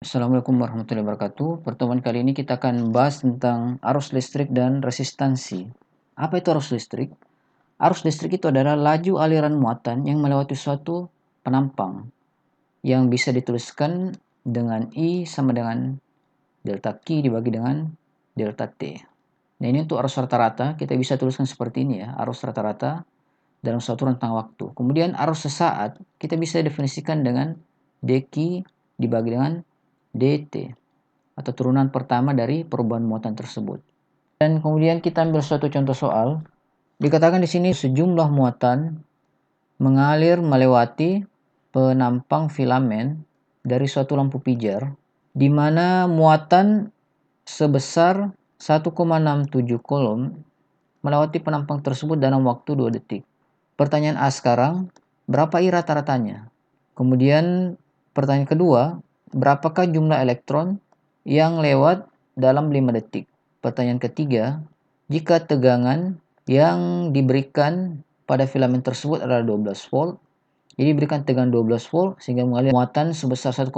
Assalamualaikum warahmatullahi wabarakatuh. Pertemuan kali ini kita akan bahas tentang arus listrik dan resistansi. Apa itu arus listrik? Arus listrik itu adalah laju aliran muatan yang melewati suatu penampang yang bisa dituliskan dengan I sama dengan delta Q dibagi dengan delta T. Nah, ini untuk arus rata-rata kita bisa tuliskan seperti ini ya, arus rata-rata dalam suatu rentang waktu. Kemudian arus sesaat kita bisa definisikan dengan dq dibagi dengan dt atau turunan pertama dari perubahan muatan tersebut. Dan kemudian kita ambil suatu contoh soal. Dikatakan di sini sejumlah muatan mengalir melewati penampang filamen dari suatu lampu pijar di mana muatan sebesar 1,67 coulomb melewati penampang tersebut dalam waktu 2 detik. Pertanyaan A sekarang, berapa I rata-ratanya? Kemudian pertanyaan kedua, berapakah jumlah elektron yang lewat dalam 5 detik? Pertanyaan ketiga, jika tegangan yang diberikan pada filamen tersebut adalah 12 volt, jadi diberikan tegangan 12 volt sehingga mengalir muatan sebesar 1,67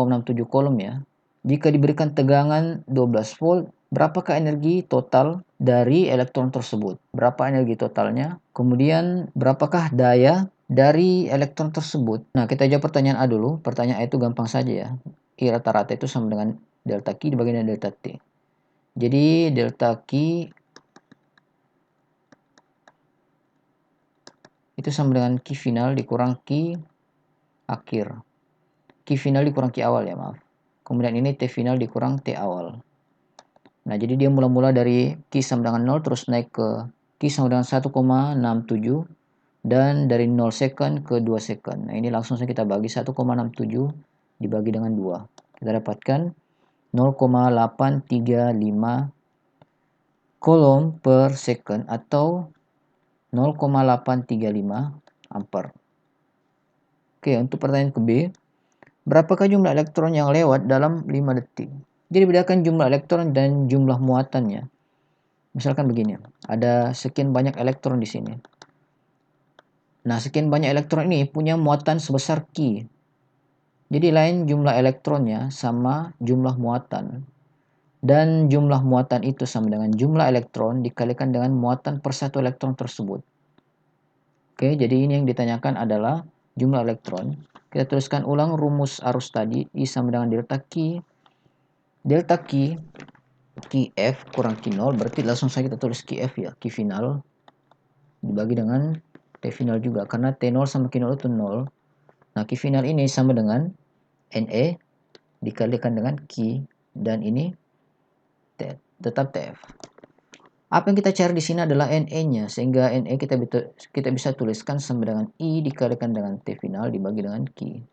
coulomb ya. Jika diberikan tegangan 12 volt, berapakah energi total dari elektron tersebut? Berapa energi totalnya? Kemudian berapakah daya dari elektron tersebut? Nah, kita jawab pertanyaan A dulu. Pertanyaan A itu gampang saja ya. I rata-rata itu sama dengan delta Q dibagi dengan delta T. Jadi delta Q itu sama dengan Q final dikurang Q akhir. Q final dikurang Q awal ya, maaf. Kemudian ini T final dikurang T awal. Nah, jadi dia mula-mula dari Q sama dengan 0 terus naik ke Q sama dengan 1,67 dan dari 0 second ke 2 second. Nah, ini langsung saja kita bagi 1,67 dibagi dengan 2. Kita dapatkan 0,835 coulomb per second atau 0,835 ampere. Oke, untuk pertanyaan ke B, berapakah jumlah elektron yang lewat dalam 5 detik? Jadi bedakan jumlah elektron dan jumlah muatannya. Misalkan begini, ada sekian banyak elektron di sini. Nah, sekian banyak elektron ini punya muatan sebesar Q. Jadi lain jumlah elektronnya sama jumlah muatan. Dan jumlah muatan itu sama dengan jumlah elektron dikalikan dengan muatan per satu elektron tersebut. Oke, jadi ini yang ditanyakan adalah jumlah elektron. Kita tuliskan ulang rumus arus tadi, I sama dengan delta Q. Delta Q, Qf kurang Q0, berarti langsung saja kita tulis Qf ya, Q final. Dibagi dengan T final juga, karena T0 sama Q0 itu 0. Nah, Q final ini sama dengan NE dikalikan dengan Q, dan ini tetap TF. Apa yang kita cari di sini adalah NE-nya, sehingga NE kita bisa tuliskan sama dengan I dikalikan dengan T final dibagi dengan Q.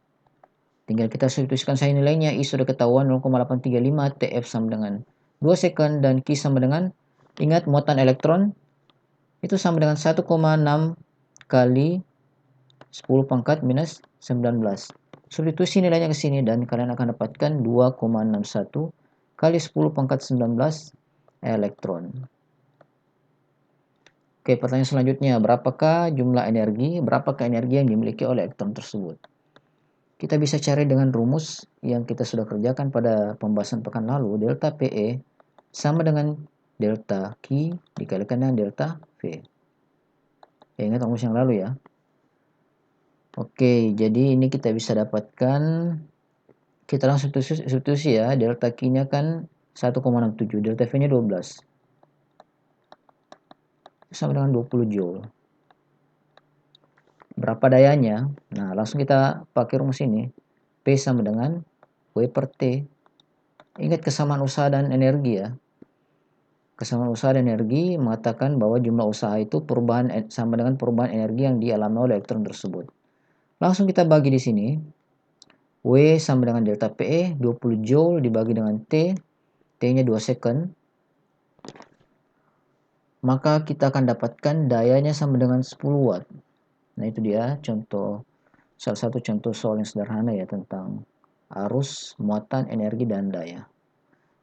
Tinggal kita substitusikan saja nilainya. I sudah ketahuan 0,835, TF sama dengan 2 second, dan Q sama dengan, ingat muatan elektron itu sama dengan 1,6 kali 10 pangkat minus 19. Substitusi nilainya ke sini dan kalian akan dapatkan 2,61 kali 10 pangkat 19 elektron. Oke, pertanyaan selanjutnya, berapakah energi yang dimiliki oleh elektron tersebut? Kita bisa cari dengan rumus yang kita sudah kerjakan pada pembahasan pekan lalu. Delta PE sama dengan delta Q dikalikan dengan delta V. Ya, ingat rumus yang lalu ya. Oke, jadi ini kita bisa dapatkan, kita langsung substitusi ya, delta Q-nya kan 1,67, delta V-nya 12. Sama dengan 20 Joule. Berapa dayanya? Nah, langsung kita pakai rumus ini. P sama dengan W per T. Ingat kesamaan usaha dan energi ya. Kesamaan usaha dan energi mengatakan bahwa jumlah usaha itu sama dengan perubahan energi yang dialami oleh elektron tersebut. Langsung kita bagi di sini. W sama dengan delta PE 20 Joule dibagi dengan T. T-nya 2 second. Maka kita akan dapatkan dayanya sama dengan 10 watt. Nah, itu dia salah satu contoh soal yang sederhana ya tentang arus, muatan, energi, dan daya.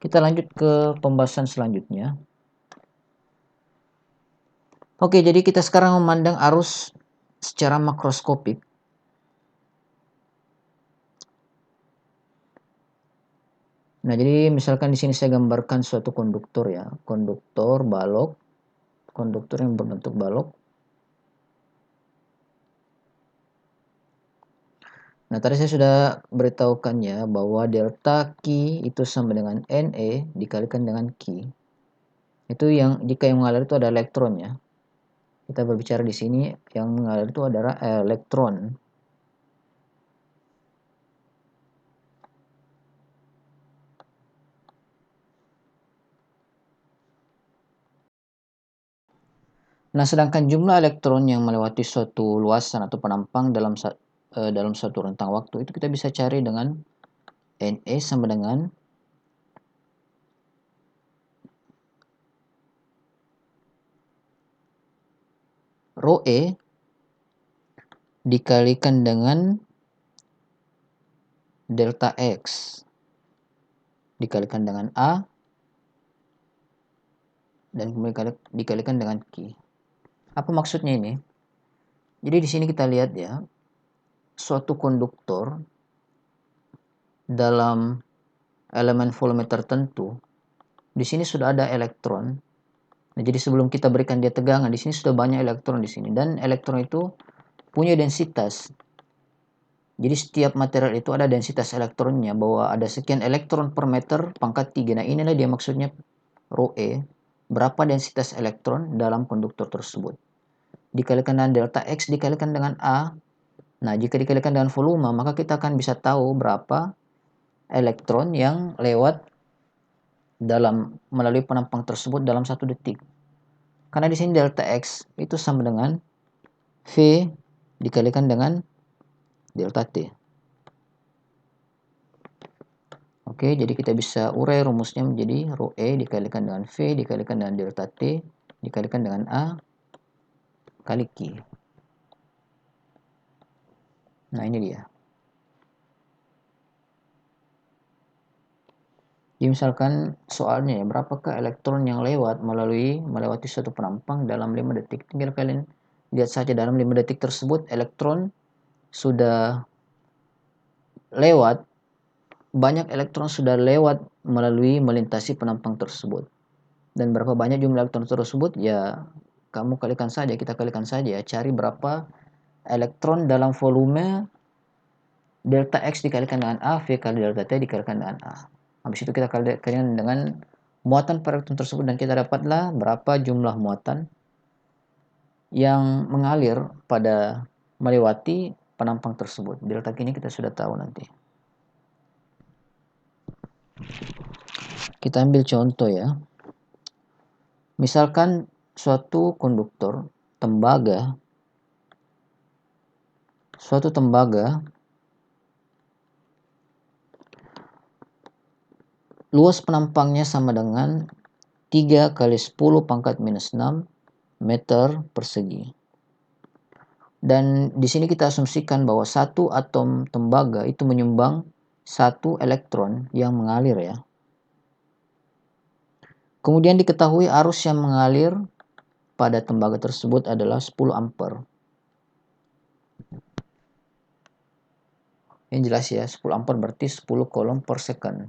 Kita lanjut ke pembahasan selanjutnya. Oke, jadi kita sekarang memandang arus secara makroskopik. Nah, jadi misalkan di sini saya gambarkan suatu konduktor ya, konduktor balok, konduktor yang berbentuk balok. Nah, tadi saya sudah beritahukan ya bahwa delta Q itu sama dengan NE dikalikan dengan Q. Itu yang jika yang mengalir itu ada elektron ya. Kita berbicara di sini yang mengalir itu adalah elektron. Nah, sedangkan jumlah elektron yang melewati suatu luasan atau penampang dalam suatu rentang waktu itu kita bisa cari dengan NE sama dengan rho E dikalikan dengan delta X dikalikan dengan A dan kemudian dikalikan dengan Q. Apa maksudnya ini? Jadi di sini kita lihat ya, suatu konduktor dalam elemen volume tertentu, di sini sudah ada elektron. Nah, jadi sebelum kita berikan dia tegangan, di sini sudah banyak elektron di sini dan elektron itu punya densitas. Jadi setiap material itu ada densitas elektronnya, bahwa ada sekian elektron per meter pangkat 3. Nah, inilah dia maksudnya rho E, berapa densitas elektron dalam konduktor tersebut. Dikalikan dengan delta X dikalikan dengan A. Nah, jika dikalikan dengan volume, maka kita akan bisa tahu berapa elektron yang lewat melalui penampang tersebut dalam 1 detik. Karena di sini delta X itu sama dengan V dikalikan dengan delta T. Oke, jadi kita bisa urai rumusnya menjadi rho E dikalikan dengan V dikalikan dengan delta T dikalikan dengan A kali Q. Nah, ini dia. Jadi misalkan soalnya ya, berapakah elektron yang melewati suatu penampang dalam 5 detik. Tinggal kalian lihat saja dalam 5 detik tersebut elektron sudah lewat, banyak elektron sudah lewat melintasi penampang tersebut. Dan berapa banyak jumlah elektron tersebut ya kamu kalikan saja, kita kalikan saja ya, cari berapa elektron dalam volume delta X dikalikan dengan A, V kali delta T dikalikan dengan A. Habis itu kita kalikan dengan muatan per elektron tersebut dan kita dapatlah berapa jumlah muatan yang mengalir pada melewati penampang tersebut. Delta Q ini kita sudah tahu nanti. Kita ambil contoh ya. Misalkan suatu konduktor suatu tembaga luas penampangnya sama dengan 3 kali 10 pangkat minus 6 meter persegi. Dan di sini kita asumsikan bahwa satu atom tembaga itu menyumbang satu elektron yang mengalir ya. Kemudian diketahui arus yang mengalir pada tembaga tersebut adalah 10 ampere. Yang jelas ya, 10 ampere berarti 10 coulomb per second.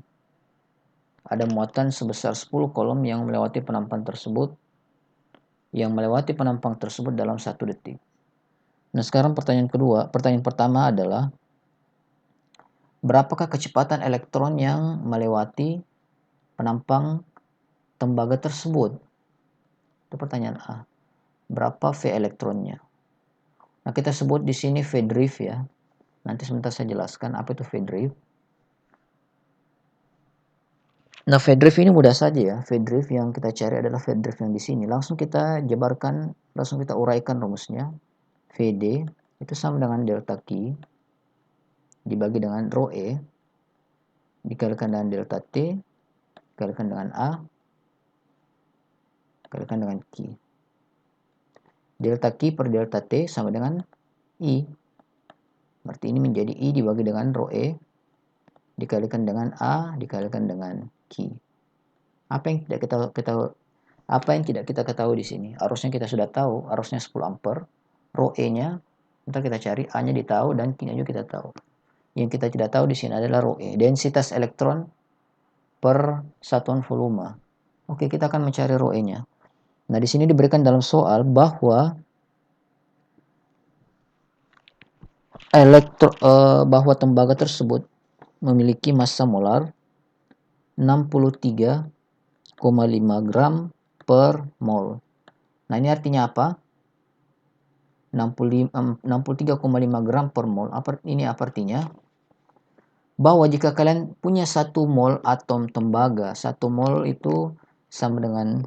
Ada muatan sebesar 10 coulomb yang melewati penampang tersebut dalam 1 detik. Nah, sekarang pertanyaan pertama adalah berapakah kecepatan elektron yang melewati penampang tembaga tersebut? Itu pertanyaan A. Berapa V elektronnya? Nah, kita sebut di sini V drift ya. Nanti sebentar saya jelaskan apa itu V drift. Nah, V drift ini mudah saja ya. V drift yang kita cari adalah V drift yang di sini. Langsung kita uraikan rumusnya. VD itu sama dengan delta Q dibagi dengan rho E dikalikan dengan delta T dikalikan dengan A dikalikan dengan Q. Delta Q per delta T sama dengan I. Berarti ini menjadi I dibagi dengan rho E dikalikan dengan A dikalikan dengan Q. Apa yang tidak kita ketahui di sini? Arusnya kita sudah tahu, arusnya 10 ampere. Rho E-nya kita cari, A-nya ditahu dan Q-nya juga kita tahu. Yang kita tidak tahu di sini adalah rho E, densitas elektron per satuan volume. Oke, kita akan mencari rho E-nya. Nah, di sini diberikan dalam soal bahwa bahwa tembaga tersebut memiliki massa molar 63,5 gram per mol. Nah, ini artinya apa? 63,5 gram per mol. Ini apa artinya? Bahwa jika kalian punya 1 mol atom tembaga, 1 mol itu sama dengan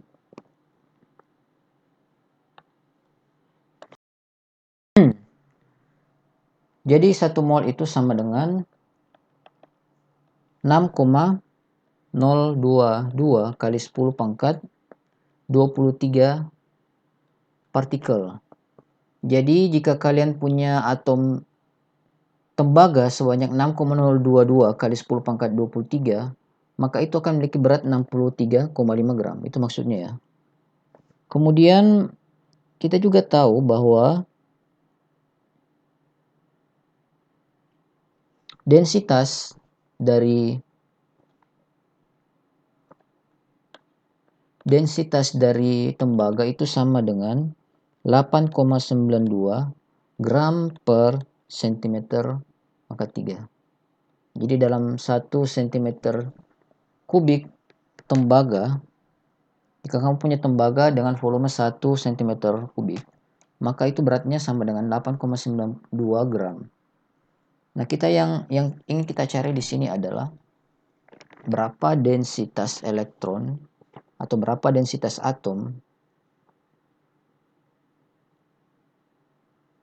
jadi 1 mol itu sama dengan 6,022 kali 10 pangkat 23 partikel. Jadi jika kalian punya atom tembaga sebanyak 6,022 kali 10 pangkat 23, maka itu akan memiliki berat 63,5 gram. Itu maksudnya ya. Kemudian kita juga tahu bahwa densitas dari tembaga itu sama dengan 8,92 gram per cm pangkat 3. Jadi dalam 1 cm kubik tembaga, jika kamu punya tembaga dengan volume 1 cm kubik, maka itu beratnya sama dengan 8,92 gram. Nah, yang ingin kita cari di sini adalah berapa densitas elektron atau berapa densitas atom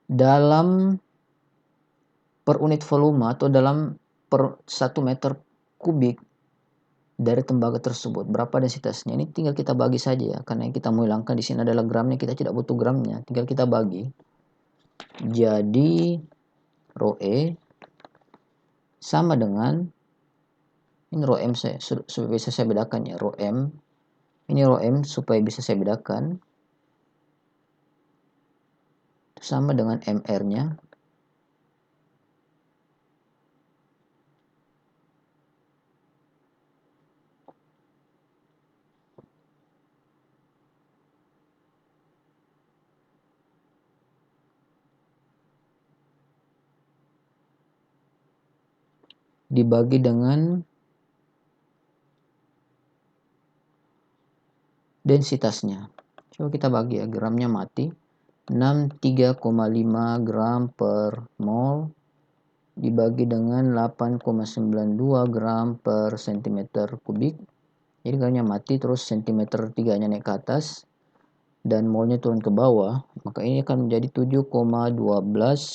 dalam per unit volume atau dalam per 1 meter kubik dari tembaga tersebut. Berapa densitasnya? Ini tinggal kita bagi saja ya, karena yang kita mau hilangkan di sini adalah gramnya, kita tidak butuh gramnya, tinggal kita bagi. Jadi rho E sama dengan, ini rho M supaya bisa saya bedakan ya, rho M. Ini rho M supaya bisa saya bedakan. Sama dengan MR-nya. Dibagi dengan densitasnya. Coba kita bagi ya, gramnya mati. 63,5 gram per mol dibagi dengan 8,92 gram per cm kubik. Jadi gramnya mati, terus cm 3-nya naik ke atas dan molnya turun ke bawah, maka ini akan menjadi 7,12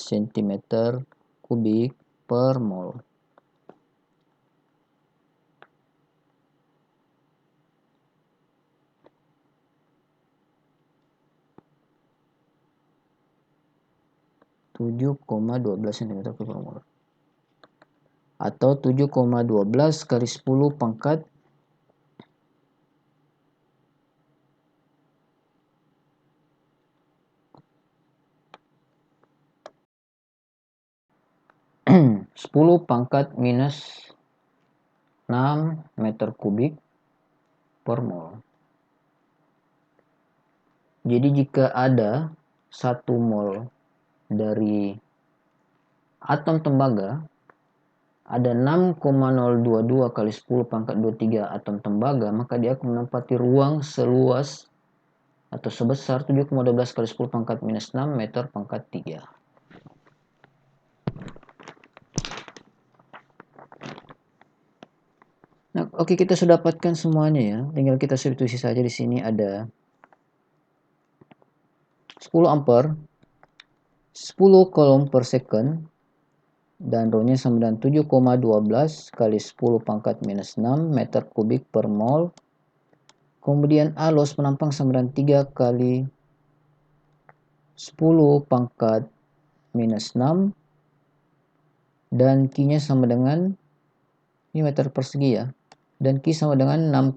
cm kubik per mol. cm per mol atau 7,12 kali 10 pangkat 10 pangkat minus 6 meter kubik per mol. Jadi jika ada 1 mol dari atom tembaga, ada 6,022 kali 10 pangkat 23 atom tembaga, maka dia akan menempati ruang seluas atau sebesar 7,12 kali 10 pangkat minus 6 meter pangkat 3. Nah, oke, kita sudah dapatkan semuanya ya. Tinggal kita substitusi saja. Di sini ada 10 ampere, 10 coulomb per second, dan rho-nya sama dengan 7,12 kali 10 pangkat minus 6 meter kubik per mol. Kemudian A loss penampang sama dengan 3 kali 10 pangkat minus 6, dan Q-nya sama dengan, ini meter persegi ya, dan Q sama dengan 1,6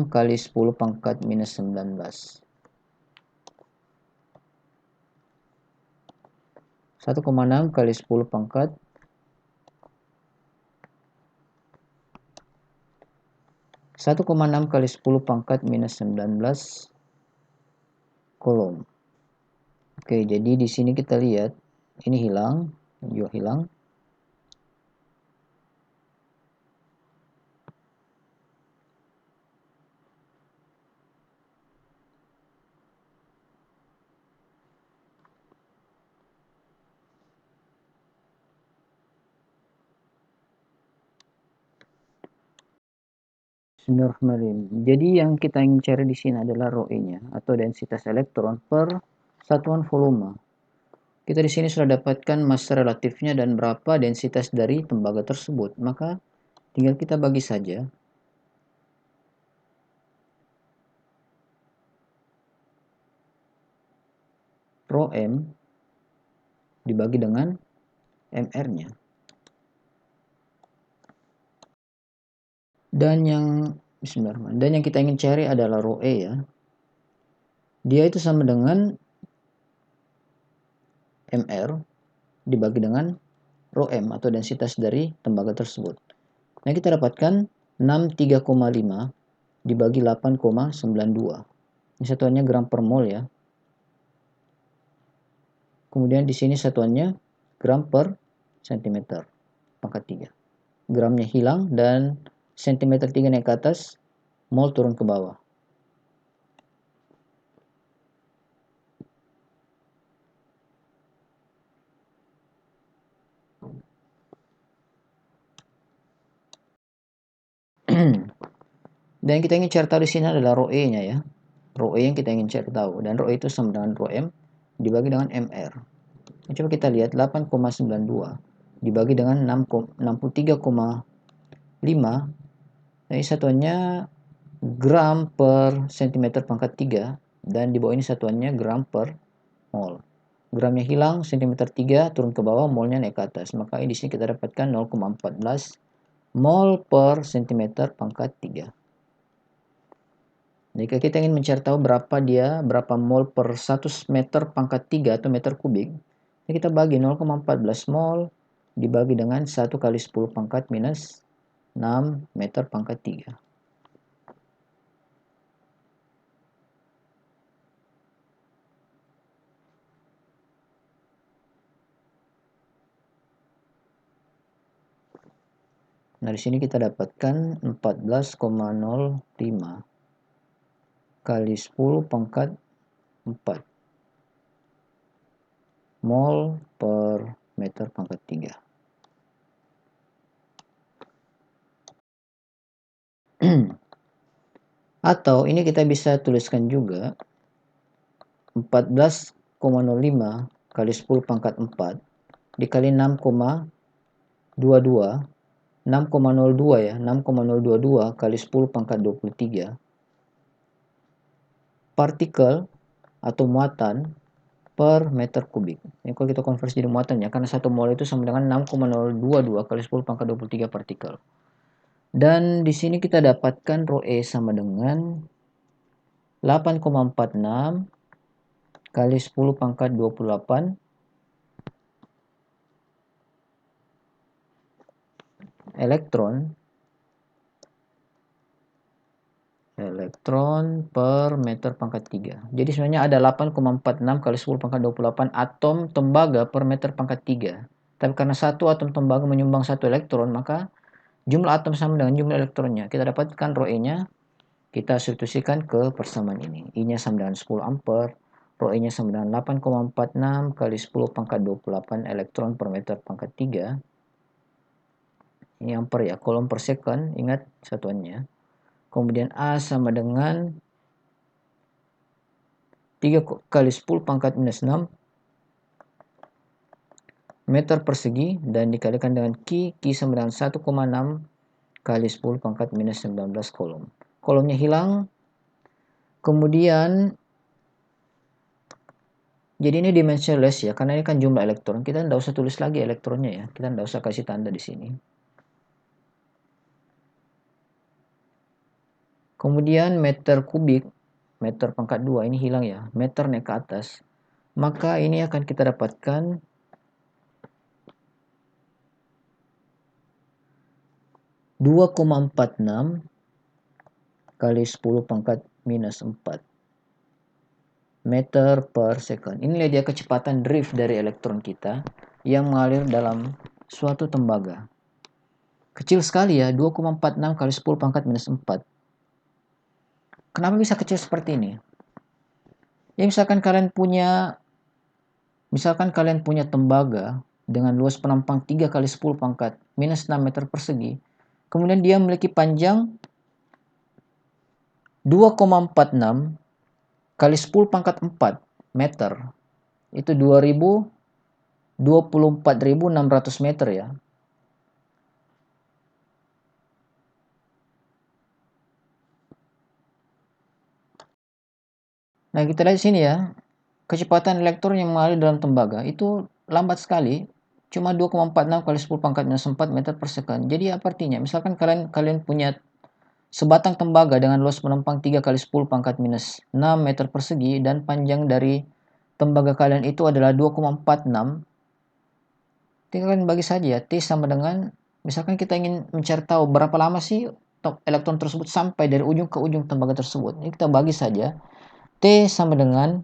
kali 10 pangkat minus 19. 1,6 kali 10 pangkat 1,6 kali 10 pangkat minus 19 kolom. Oke, jadi di sini kita lihat ini hilang, juga hilang. Bismillahirrahmanirrahim. Jadi yang kita ingin cari di sini adalah rho E-nya atau densitas elektron per satuan volume. Kita di sini sudah dapatkan massa relatifnya dan berapa densitas dari tembaga tersebut. Maka tinggal kita bagi saja. Rho M dibagi dengan MR-nya. Dan yang kita ingin cari adalah rho E ya. Dia itu sama dengan MR dibagi dengan rho M atau densitas dari tembaga tersebut. Nah, kita dapatkan 63,5 dibagi 8,92. Ini satuannya gram per mol ya. Kemudian di sini satuannya gram per cm pangkat 3. Gramnya hilang dan cm 3 naik ke atas, mol turun ke bawah. Dan kita ingin cari tahu di sini adalah rho E-nya ya. Rho E yang kita ingin cari tahu, dan rho E itu sama dengan rho M dibagi dengan MR. Nah, coba kita lihat 8,92 dibagi dengan 63,5. Nah, ini satuannya gram per cm pangkat 3 dan di bawah ini satuannya gram per mol. Gramnya hilang, cm 3 turun ke bawah, molnya naik ke atas. Maka di sini kita dapatkan 0,14 mol per cm pangkat 3. Jika kita ingin mencari tahu berapa mol per 1 meter pangkat 3 atau meter kubik, kita bagi 0,14 mol dibagi dengan 1 kali 10 pangkat minus 6 meter pangkat 3. Nah, di sini kita dapatkan 14,05 kali 10 pangkat 4 mol per meter pangkat 3. Atau ini kita bisa tuliskan juga 14,05 kali 10 pangkat 4 dikali 6,22 6,02 ya, 6,022 kali 10 pangkat 23 partikel atau muatan per meter kubik. Ini kalau kita konversi jadi muatan ya, karena 1 mol itu sama dengan 6,022 kali 10 pangkat 23 partikel. Dan di sini kita dapatkan rho E sama dengan 8,46 kali 10 pangkat 28 elektron per meter pangkat 3. Jadi sebenarnya ada 8,46 kali 10 pangkat 28 atom tembaga per meter pangkat 3. Tapi karena satu atom tembaga menyumbang 1 elektron, maka jumlah atom sama dengan jumlah elektronnya. Kita dapatkan rho E-nya, kita substitusikan ke persamaan ini. I-nya sama dengan 10 ampere, rho E-nya sama dengan 8,46 kali 10 pangkat 28 elektron per meter pangkat 3. Ini ampere ya, coulomb per second, ingat satuannya. Kemudian A sama dengan 3 kali 10 pangkat minus 6 meter persegi dan dikalikan dengan Q sama dengan 1,6 kali 10 pangkat minus 19 kolom. Kolomnya hilang. Kemudian jadi ini dimensionless ya, karena ini kan jumlah elektron. Kita tidak usah tulis lagi elektronnya ya. Kita tidak usah kasih tanda di sini. Kemudian meter kubik, meter pangkat 2 ini hilang ya. Meter naik ke atas. Maka ini akan kita dapatkan 2,46 kali 10 pangkat minus 4 meter per second. Inilah dia kecepatan drift dari elektron kita yang mengalir dalam suatu tembaga. Kecil sekali ya, 2,46 kali 10 pangkat minus 4. Kenapa bisa kecil seperti ini? Ya misalkan kalian punya tembaga dengan luas penampang 3 kali 10 pangkat minus 6 meter persegi. Kemudian dia memiliki panjang 2,46 kali 10 pangkat 4 meter. Itu 24.600 meter ya. Nah, kita lihat di sini ya. Kecepatan elektron yang mengalir dalam tembaga itu lambat sekali, cuma 2,46 kali 10 pangkat minus 4 meter per second. Jadi apa artinya? Misalkan kalian punya sebatang tembaga dengan luas penampang 3 kali 10 pangkat minus 6 meter persegi dan panjang dari tembaga kalian itu adalah 2,46. Tinggal kalian bagi saja, T sama dengan, misalkan kita ingin mencari tahu berapa lama sih elektron tersebut sampai dari ujung ke ujung tembaga tersebut. Ini kita bagi saja, T sama dengan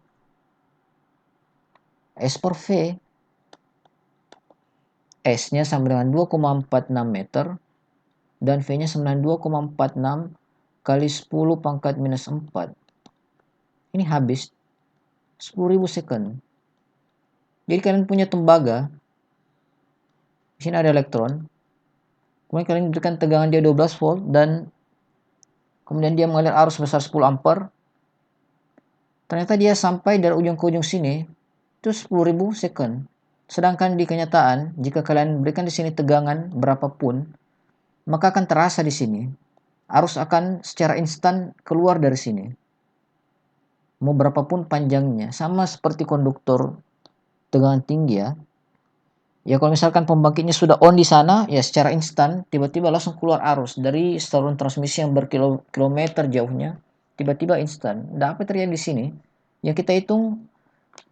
S per V. S-nya sama dengan 2,46 meter dan V-nya sama dengan 2,46 kali 10 pangkat minus 4. Ini habis 10.000 second. Jadi kalian punya tembaga, di sini ada elektron, kemudian kalian berikan tegangan dia 12 volt dan kemudian dia mengalir arus sebesar 10 ampere. Ternyata dia sampai dari ujung ke ujung sini itu 10.000 second. Sedangkan di kenyataan, jika kalian berikan di sini tegangan berapapun, maka akan terasa di sini. Arus akan secara instan keluar dari sini. Mau berapapun panjangnya, sama seperti konduktor tegangan tinggi ya. Ya kalau misalkan pembangkitnya sudah on di sana, ya secara instan tiba-tiba langsung keluar arus dari saluran transmisi yang berkilometer jauhnya, tiba-tiba instan. Dan apa terjadi di sini? Yang kita hitung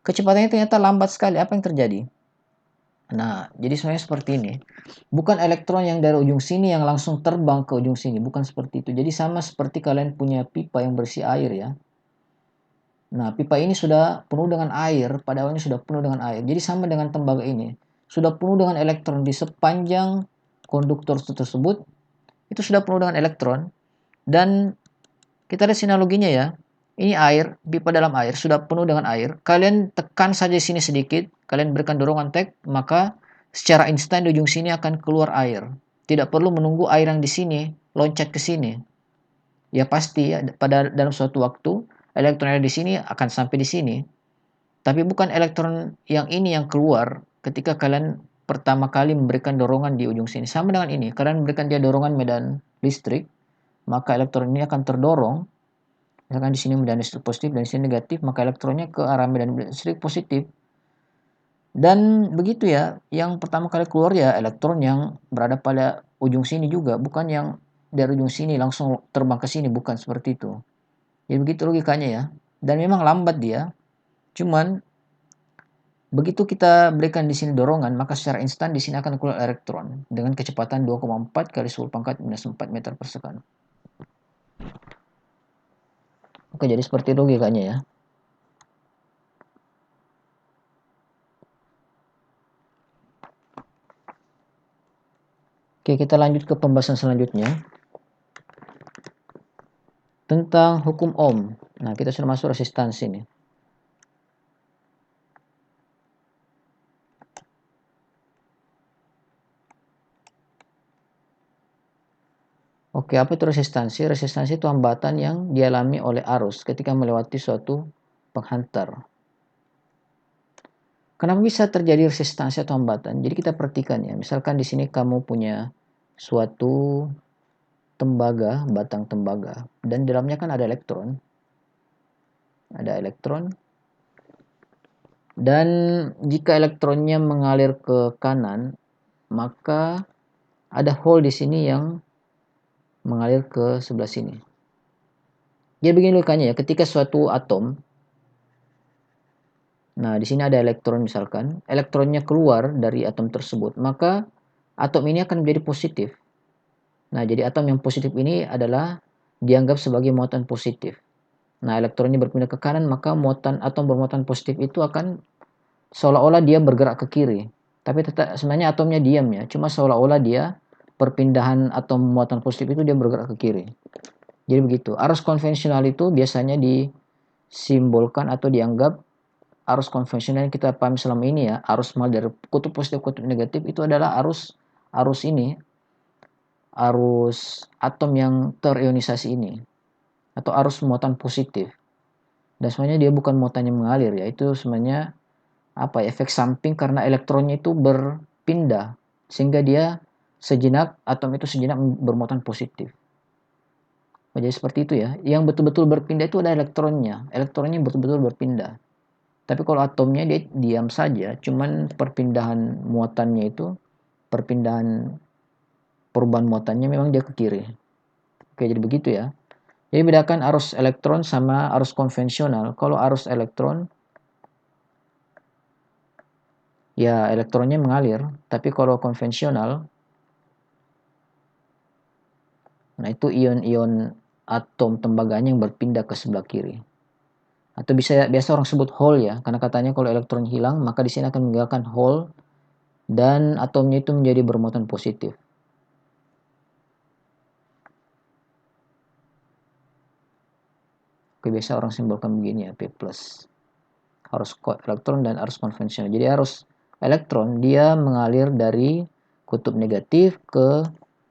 kecepatannya ternyata lambat sekali. Apa yang terjadi? Nah, jadi sebenarnya seperti ini. Bukan elektron yang dari ujung sini yang langsung terbang ke ujung sini, bukan seperti itu. Jadi sama seperti kalian punya pipa yang berisi air ya. Nah, pipa ini sudah penuh dengan air, pada awalnya sudah penuh dengan air. Jadi sama dengan tembaga ini, sudah penuh dengan elektron di sepanjang konduktor tersebut, itu sudah penuh dengan elektron. Dan kita lihat sinaloginya ya. Ini air, pipa dalam air, sudah penuh dengan air. Kalian tekan saja sini sedikit, kalian berikan dorongan tek, maka secara instan di ujung sini akan keluar air. Tidak perlu menunggu air yang di sini loncat ke sini. Ya pasti ya, dalam suatu waktu elektron yang di sini akan sampai di sini. Tapi bukan elektron yang ini yang keluar ketika kalian pertama kali memberikan dorongan di ujung sini. Sama dengan ini, kalian memberikan dia dorongan medan listrik, maka elektron ini akan terdorong. Misalkan di sini medan listrik positif dan di sini negatif, maka elektronnya ke arah medan listrik positif. Dan begitu ya, yang pertama kali keluar ya elektron yang berada pada ujung sini juga, bukan yang dari ujung sini langsung terbang ke sini, bukan seperti itu. Ya begitu logikanya ya. Dan memang lambat dia. Cuman begitu kita berikan di sini dorongan, maka secara instan di sini akan keluar elektron dengan kecepatan 2,4 kali 10 pangkat minus 4 meter per second. Oke, jadi seperti logikanya ya. Oke, kita lanjut ke pembahasan selanjutnya tentang hukum Ohm. Nah, kita sudah masuk resistansi nih. Oke, apa itu resistansi? Resistansi itu hambatan yang dialami oleh arus ketika melewati suatu penghantar. Kenapa bisa terjadi resistansi atau hambatan? Jadi kita perhatikan ya, misalkan di sini kamu punya suatu tembaga, batang tembaga, dan di dalamnya kan ada elektron. Ada elektron. Dan jika elektronnya mengalir ke kanan, maka ada hole di sini yang mengalir ke sebelah sini. Jadi begini logikanya ya, ketika suatu atom, nah di sini ada elektron misalkan, elektronnya keluar dari atom tersebut, maka atom ini akan menjadi positif. Nah, jadi atom yang positif ini adalah dianggap sebagai muatan positif. Nah, elektronnya berpindah ke kanan, maka muatan atom bermuatan positif itu akan seolah-olah dia bergerak ke kiri. Tapi tetap sebenarnya atomnya diam ya, cuma seolah-olah dia perpindahan atom muatan positif itu dia bergerak ke kiri. Jadi begitu. Arus konvensional itu biasanya disimbolkan atau dianggap arus konvensional yang kita paham selama ini ya, arus dari kutub positif kutub negatif itu adalah arus atom yang terionisasi ini atau arus muatan positif. Dan sebenarnya dia bukan muatan yang mengalir ya, itu sebenarnya efek samping karena elektronnya itu berpindah sehingga dia atom itu sejenak bermuatan positif. Jadi seperti itu ya. Yang betul-betul berpindah itu ada elektronnya. Elektronnya betul-betul berpindah. Tapi kalau atomnya dia diam saja, cuman perpindahan muatannya itu, perpindahan perubahan muatannya memang dia ke kiri. Oke, jadi begitu ya. Jadi bedakan arus elektron sama arus konvensional. Kalau arus elektron, ya elektronnya mengalir. Tapi kalau konvensional, nah itu ion-ion atom tembaganya yang berpindah ke sebelah kiri. Atau biasa orang sebut hole ya, karena katanya kalau elektron hilang, maka di sini akan meninggalkan hole dan atomnya itu menjadi bermuatan positif. Oke, biasa orang simbolkan begini ya, P+. Arus elektron dan arus konvensional. Jadi arus elektron dia mengalir dari kutub negatif ke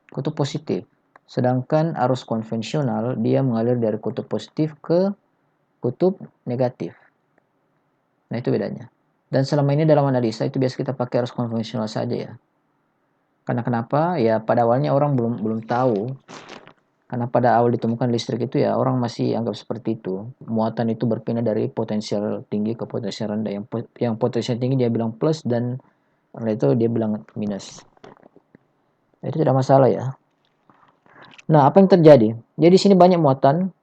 kutub positif. Sedangkan arus konvensional dia mengalir dari kutub positif ke kutub negatif. Nah, itu bedanya. Dan selama ini dalam analisa itu biasa kita pakai arus konvensional saja ya. Karena kenapa? Ya pada awalnya orang belum tahu. Karena pada awal ditemukan listrik itu ya orang masih anggap seperti itu. Muatan itu berpindah dari potensial tinggi ke potensial rendah. Yang potensial tinggi dia bilang plus dan rendah itu dia bilang minus. Itu tidak masalah ya. Nah, apa yang terjadi? Jadi di sini banyak muatan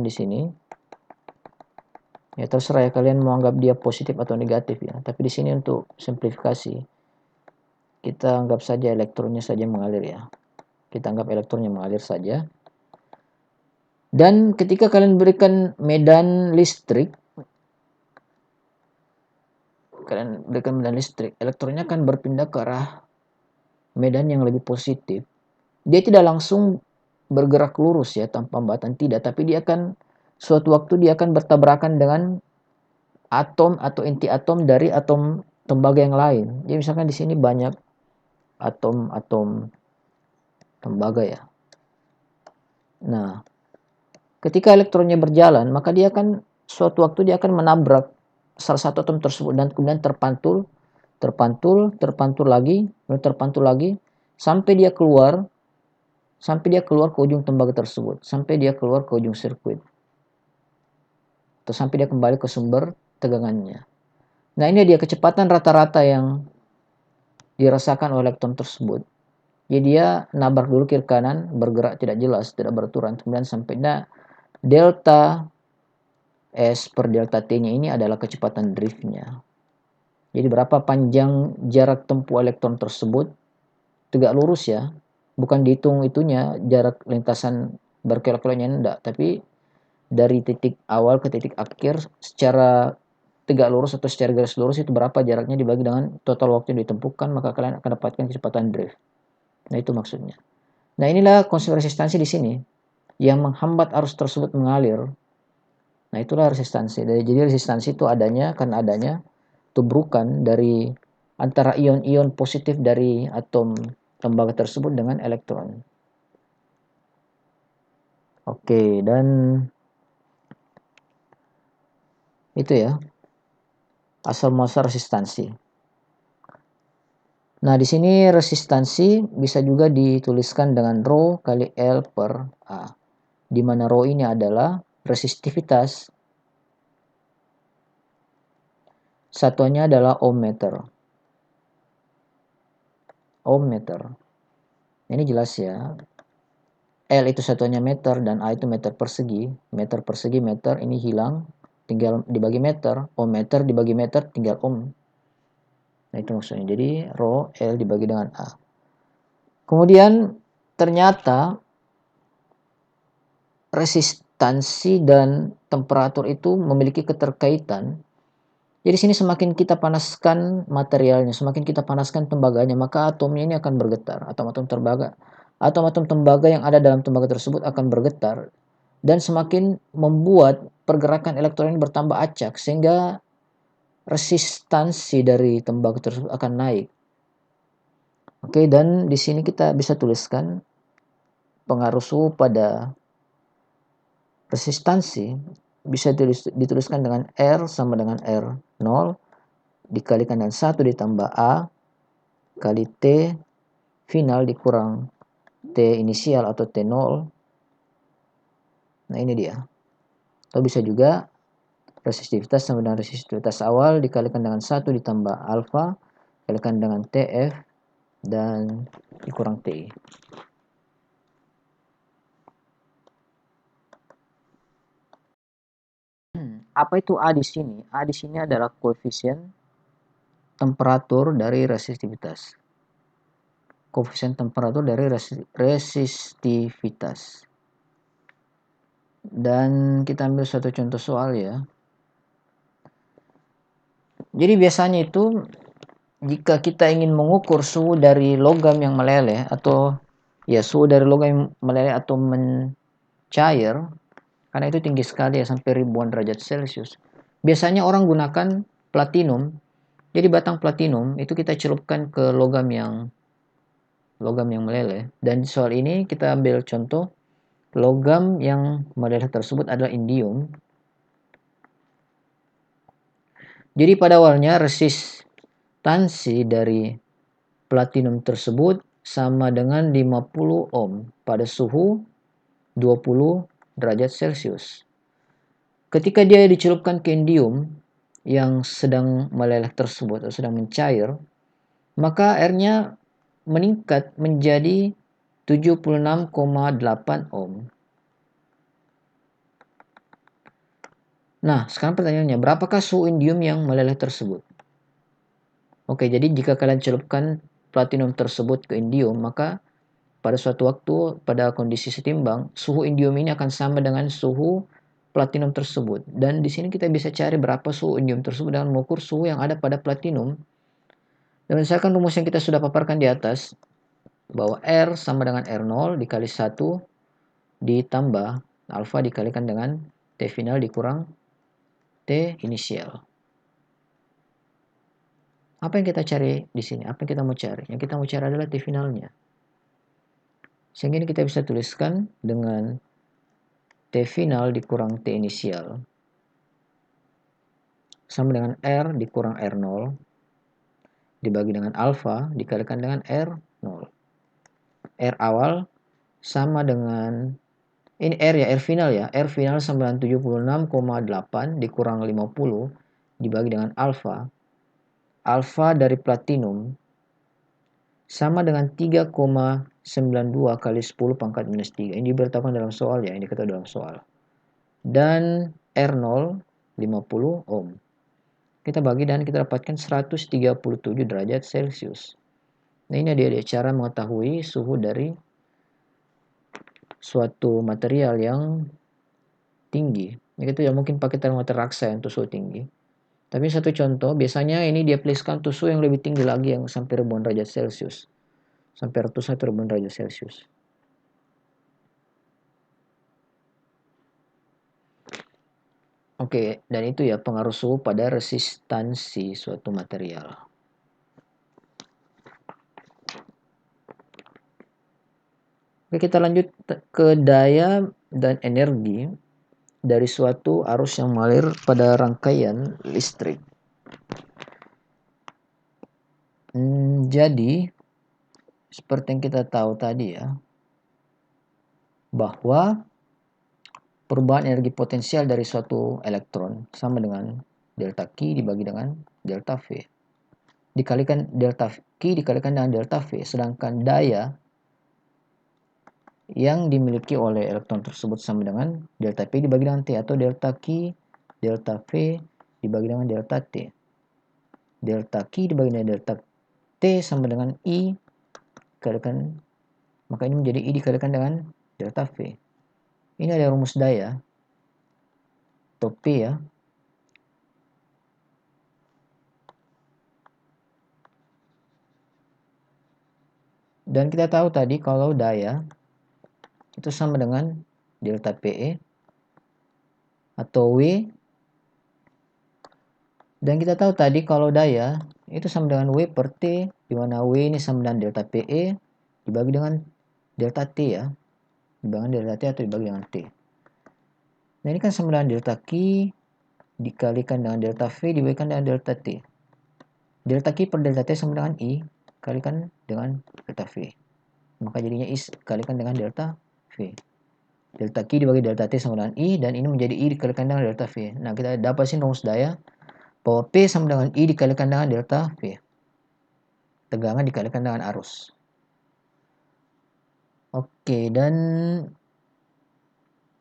di sini. Ya terserah ya kalian mau anggap dia positif atau negatif ya. Tapi di sini untuk simplifikasi kita anggap saja elektronnya saja mengalir ya. Kita anggap elektronnya mengalir saja. Dan ketika kalian berikan medan listrik, elektronnya akan berpindah ke arah medan yang lebih positif. Dia tidak langsung bergerak lurus ya tanpa hambatan, tidak, tapi suatu waktu dia akan bertabrakan dengan atom atau inti atom dari atom tembaga yang lain. Jadi misalkan di sini banyak atom-atom tembaga ya. Nah, ketika elektronnya berjalan, maka suatu waktu dia akan menabrak salah satu atom tersebut dan kemudian terpantul lagi sampai dia keluar ke ujung tembaga tersebut, sampai dia keluar ke ujung sirkuit. Atau sampai dia kembali ke sumber tegangannya. Nah, ini dia kecepatan rata-rata yang dirasakan oleh elektron tersebut. Jadi dia nabrak dulu kiri kanan, bergerak tidak jelas, tidak beraturan, kemudian sampai delta S per delta T-nya ini adalah kecepatan driftnya. Jadi berapa panjang jarak tempuh elektron tersebut, tegak lurus ya, bukan dihitung itunya, jarak lintasan berkelok-keloknya enggak, tapi dari titik awal ke titik akhir secara tegak lurus atau secara garis lurus itu berapa jaraknya dibagi dengan total waktu yang ditempuhkan, maka kalian akan dapatkan kecepatan drift. Nah, itu maksudnya. Nah, inilah konsep resistansi di sini yang menghambat arus tersebut mengalir. Nah, itulah resistansi. Jadi resistansi itu karena adanya tubrukan dari antara ion-ion positif dari atom tembaga tersebut dengan elektron. Oke, dan itu ya asal muasal resistansi. Nah, di sini resistansi bisa juga dituliskan dengan Rho kali L per A, di mana Rho ini adalah resistivitas, satuannya adalah ohm meter. Ini jelas ya. L itu satuannya meter dan A itu meter persegi. Meter ini hilang, tinggal dibagi meter. Ohm meter dibagi meter tinggal ohm. Nah, itu maksudnya. Jadi Rho L dibagi dengan A. Kemudian ternyata resistansi dan temperatur itu memiliki keterkaitan. Jadi sini semakin kita panaskan materialnya, semakin kita panaskan tembaganya, maka atomnya ini akan bergetar. Atom-atom tembaga yang ada dalam tembaga tersebut akan bergetar dan semakin membuat pergerakan elektron ini bertambah acak sehingga resistansi dari tembaga tersebut akan naik. Oke, dan di sini kita bisa tuliskan pengaruh suhu pada resistansi bisa dituliskan dengan R sama dengan R0 dikalikan dengan 1 ditambah A kali T final dikurang T inisial atau T0. Nah, ini dia. Atau bisa juga resistivitas sama dengan resistivitas awal dikalikan dengan 1 ditambah alfa dikalikan dengan TF dan dikurang T. Apa itu A di sini? A di sini adalah koefisien temperatur dari resistivitas. Koefisien temperatur dari resistivitas. Dan kita ambil satu contoh soal ya. Jadi biasanya itu jika kita ingin mengukur suhu dari logam yang meleleh atau ya suhu dari logam yang meleleh atau mencair, karena itu tinggi sekali ya sampai ribuan derajat Celcius. Biasanya orang gunakan platinum. Jadi batang platinum itu kita celupkan ke logam yang meleleh. Dan soal ini kita ambil contoh logam yang meleleh tersebut adalah indium. Jadi pada awalnya resistansi dari platinum tersebut sama dengan 50 ohm pada suhu 20 derajat Celcius. Ketika dia dicelupkan ke indium yang sedang meleleh tersebut atau sedang mencair, maka R-nya meningkat menjadi 76,8 ohm. Nah, sekarang pertanyaannya, berapakah suhu indium yang meleleh tersebut? Oke, jadi jika kalian celupkan platinum tersebut ke indium, maka pada suatu waktu pada kondisi setimbang, suhu indium ini akan sama dengan suhu platinum tersebut. Dan di sini kita bisa cari berapa suhu indium tersebut dengan mengukur suhu yang ada pada platinum. Dan misalkan rumus yang kita sudah paparkan di atas, bahwa R sama dengan R0 dikali 1 ditambah alfa dikalikan dengan T final dikurang T inisial. Apa yang kita cari di sini? Apa yang kita mau cari? Yang kita mau cari adalah T finalnya. Sehingga ini kita bisa tuliskan dengan T final dikurang T inisial sama dengan R dikurang R0 dibagi dengan alfa dikalikan dengan R0. R awal sama dengan ini R ya, R final ya. R final sama dengan 76,8 dikurang 50 dibagi dengan alfa. Alfa dari platinum sama dengan 3,92 kali 10 pangkat minus 3. Ini diberitahukan dalam soal ya, ini diketahui dalam soal. Dan R0 50 ohm. Kita bagi dan kita dapatkan 137 derajat Celcius. Nah, ini dia cara mengetahui suhu dari suatu material yang tinggi. Itu ya mungkin pakai termometer raksa untuk suhu tinggi. Tapi satu contoh, biasanya ini diaplikasikan untuk suhu yang lebih tinggi lagi yang sampai ribuan derajat Celcius. Sampai ratusan ribuan derajat Celcius. Oke, dan itu ya pengaruh suhu pada resistansi suatu material. Oke, kita lanjut ke daya dan energi dari suatu arus yang mengalir pada rangkaian listrik. Jadi, seperti yang kita tahu tadi ya, bahwa perubahan energi potensial dari suatu elektron sama dengan delta Q dibagi dengan delta V. Dikalikan delta Q dikalikan dengan delta V, sedangkan daya yang dimiliki oleh elektron tersebut sama dengan delta P dibagi dengan T atau delta Q delta V dibagi dengan delta T. Delta Q dibagi dengan delta T sama dengan I dikalikan, maka ini menjadi I dikalikan dengan delta V. Ini ada rumus daya atau P ya. Dan kita tahu tadi kalau daya itu sama dengan delta PE atau W. Dan kita tahu tadi kalau daya itu sama dengan W per T, di mana W ini sama dengan delta PE dibagi dengan delta T ya. Dibagi dengan delta T atau dibagi dengan T. Nah ini kan sama dengan delta Q dikalikan dengan delta V dibagikan dengan delta T. Delta Q per delta T sama dengan I kalikan dengan delta V. Maka jadinya I kalikan dengan delta V. Delta Q dibagi delta T sama dengan I, dan ini menjadi I dikalikan dengan delta V. Nah, kita dapat sini rumus daya bahwa P sama dengan I dikalikan dengan delta V. Tegangan dikalikan dengan arus. Oke, dan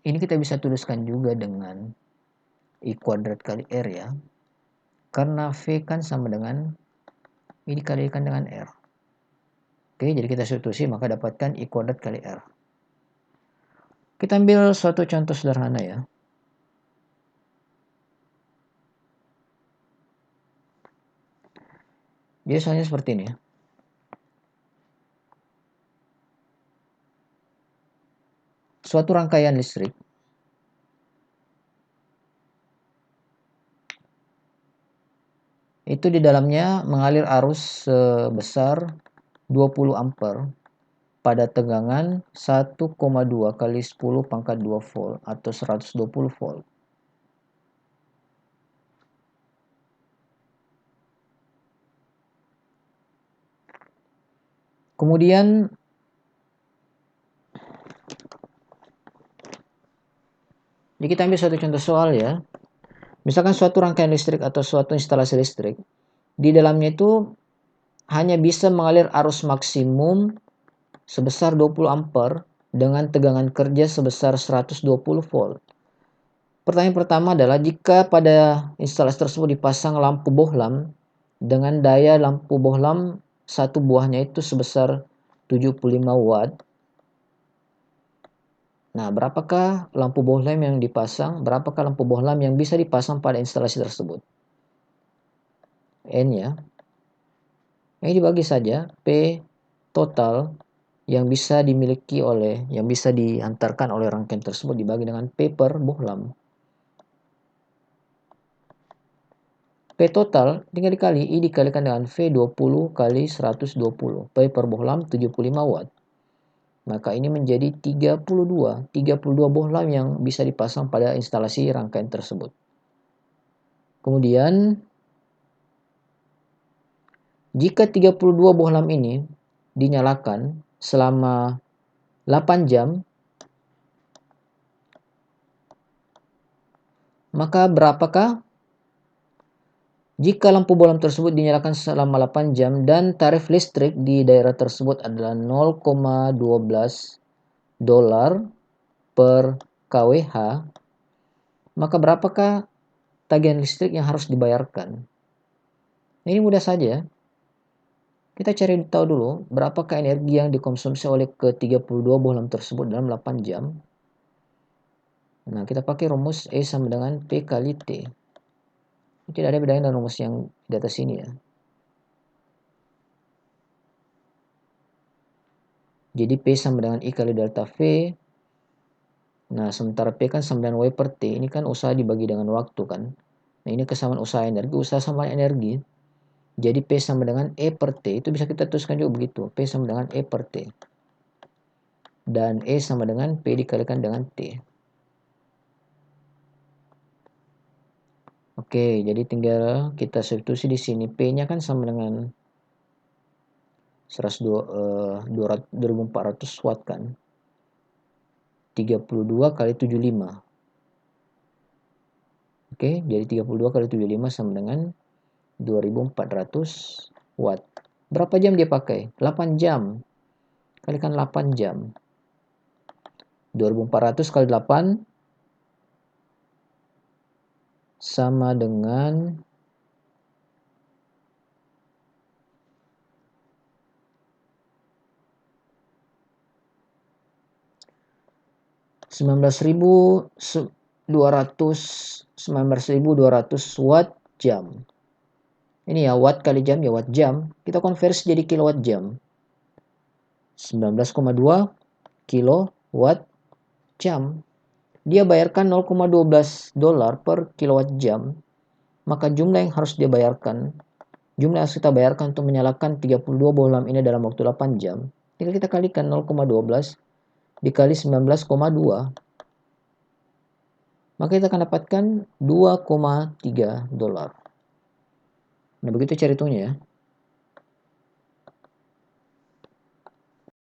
ini kita bisa tuliskan juga dengan I kuadrat kali R ya. Karena V kan sama dengan I dikalikan dengan R. Oke, jadi kita substitusi maka dapatkan I kuadrat kali R. Kita ambil suatu contoh sederhana ya. Jadi soalnya seperti ini ya. Suatu rangkaian listrik itu di dalamnya mengalir arus sebesar 20 ampere pada tegangan 1,2 kali 10 pangkat 2 volt atau 120 volt. Kemudian jadi kita ambil suatu contoh soal ya. Misalkan suatu rangkaian listrik atau suatu instalasi listrik, di dalamnya itu hanya bisa mengalir arus maksimum sebesar 20 ampere dengan tegangan kerja sebesar 120 volt. Pertanyaan pertama adalah jika pada instalasi tersebut dipasang lampu bohlam dengan daya lampu bohlam satu buahnya itu sebesar 75 watt. Nah, berapakah lampu bohlam yang dipasang? Berapakah lampu bohlam yang bisa dipasang pada instalasi tersebut? N ya. Ini dibagi saja P total yang bisa dimiliki yang bisa diantarkan oleh rangkaian tersebut dibagi dengan P per bohlam. P total tinggal dikali I dikalikan dengan V 20 kali 120. P per bohlam 75 watt. Maka ini menjadi 32 bohlam yang bisa dipasang pada instalasi rangkaian tersebut. Kemudian jika 32 bohlam ini dinyalakan selama 8 jam, maka berapakah jika lampu bohlam tersebut dinyalakan selama 8 jam dan tarif listrik di daerah tersebut adalah 0,12 dolar per kWh, maka berapakah tagihan listrik yang harus dibayarkan? Ini mudah saja. Kita cari tahu dulu berapakah energi yang dikonsumsi oleh ke-32 bohlam tersebut dalam 8 jam. Nah, kita pakai rumus E sama dengan P kali T. Tidak ada bedanya dengan rumus yang di atas ini ya. Jadi P sama dengan I kali delta V. Nah, sementara P kan sama dengan W per T. Ini kan usaha dibagi dengan waktu kan. Nah, ini kesamaan usaha energi. Usaha sama energi. Jadi P sama dengan E per T. Itu bisa kita tuliskan juga begitu. P sama dengan E per T. Dan E sama dengan P dikalikan dengan T. Oke, jadi tinggal kita substitusi di sini. P-nya kan sama dengan 2400 watt kan. 32 kali 75. Oke, jadi 32 kali 75 sama dengan 2400 watt. Berapa jam dia pakai? 8 jam. Kalikan 8 jam. 2400 kali 8 sama dengan 1 19.200 watt jam. Ini ya, watt kali jam ya watt jam. Kita konversi jadi kilowatt jam. 19,2 kilowatt jam. Dia bayarkan $0,12 per kilowatt jam. Maka jumlah yang harus dia bayarkan, jumlah yang harus kita bayarkan untuk menyalakan 32 bohlam lamp ini dalam waktu 8 jam. Tinggal kita kalikan 0,12 dikali 19,2. Maka kita akan dapatkan $2,3. Nah, begitu cara hitungnya ya.